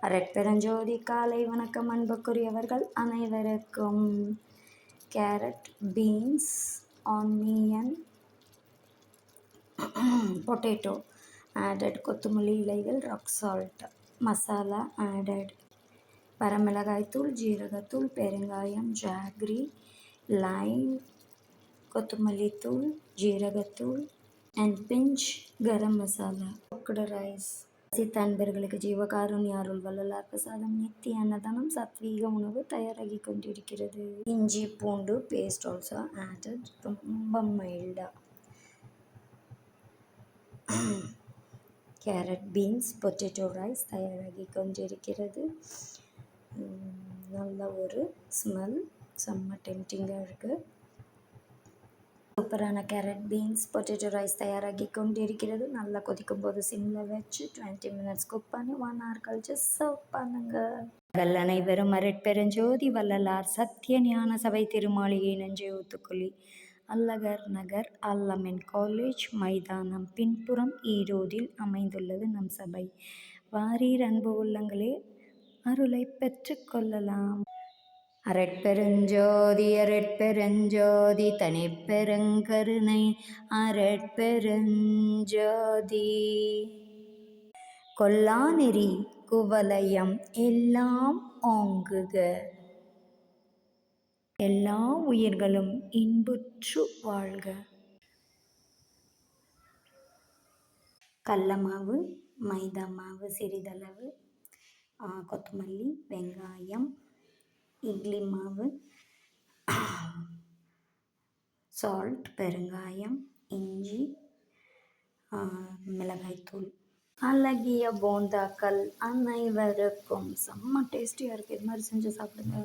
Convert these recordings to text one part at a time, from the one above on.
Red பெருஞ்சோதி காலை வணக்கம் அன்புக்குரியவர்கள் அனைவருக்கும். Carrot, beans, onion, potato added, கொத்தமல்லி இலைகள், ராக் சால்ட், மசாலா ஆடட், வரமிளகாய்த்தூள், ஜீரகத்தூள், பெருங்காயம், ஜாக்ரி, லைம், கொத்தமல்லித்தூள், ஜீரகத்தூள் and pinch garam masala. Cooked rice. பசித்த அன்பர்களுக்கு ஜீவகாருண்ய அருள் வள்ளலார் பிரசாதம் நித்திய அன்னதானம் சத்வீக உணவு தயாராகி கொண்டிருக்கிறது. இஞ்சி பூண்டு பேஸ்ட் ஆல்சோ ஆடட். ரொம்ப மைல்டா. கேரட், பீன்ஸ், பொட்டேட்டோ ரைஸ் தயாராகி கொண்டிருக்கிறது. நல்ல ஒரு ஸ்மெல், செம்ம டெம்டிங்காக இருக்குது. சூப்பரான கேரட், பீன்ஸ், பொட்டேட்டோ ரைஸ் தயாராகி கொண்டிருக்கிறது. நல்லா கொதிக்கும் போது சிம்மில் வச்சு 20 minutes குக் பண்ணி 1 hour கழிச்சு சர்வ் பண்ணுங்க. அனைவரும் அருட்பெருஞ்சோதி வள்ளலார் சத்திய ஞான சபை திருமாளிகை நெஞ்சை ஊத்துக்குழி அல்லகர் நகர் அல்லமின் காலேஜ் மைதானம் பின்புறம் ஈரோடில் அமைந்துள்ளது நம் சபை. வாரீர் அன்பு உள்ளங்களே, அருளை பெற்று கொள்ளலாம். அரட்பெருஞ்சோதி அரட்பெருஞ்சோதி தனிப்பெருங்கருணை அரட்பெருஞ்சோதி. கொல்லாநெறி குவலயம் எல்லாம் ஓங்குக, எல்லா உயிர்களும் இன்புற்று வாழ்க. கடல மாவு, மைதா மாவு சிறிதளவு, கொத்தமல்லி, வெங்காயம், இட்லி மாவு, சால்ட், பெருங்காயம், இஞ்சி, மிளகாய்த்தூள். அழகிய போண்டாக்கள் அனைவருக்கும். செம்ம டேஸ்டியாக இருக்குது. இது மாதிரி செஞ்சு சாப்பிடுங்க.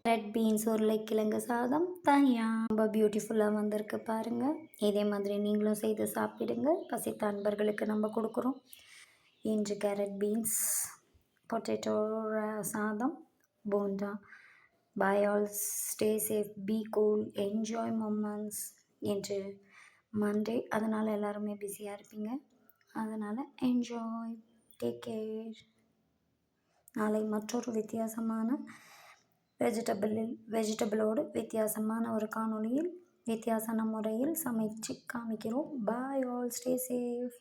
ரெட் பீன்ஸ் உருளைக்கிழங்கு சாதம் தயார். ரொம்ப பியூட்டிஃபுல்லாக வந்திருக்கு பாருங்கள். இதே மாதிரி நீங்களும் செய்து சாப்பிடுங்க. பசித்த அன்பர்களுக்கு நம்ம கொடுக்குறோம். இன்று கேரட், பீன்ஸ், பொட்டேட்டோ சாதம், bonda. Bye all, stay safe, be cool, enjoy moments. என்று மண்டே, அதனால் எல்லாருமே பிஸியாக இருப்பீங்க. அதனால் என்ஜாய், டேக் கேர். நாளை மற்றொரு வித்தியாசமான வெஜிடபிளோடு வித்தியாசமான ஒரு காணொளியில் வித்தியாசமான முறையில் சமைச்சு காமிக்கிறோம். Bye all, stay safe.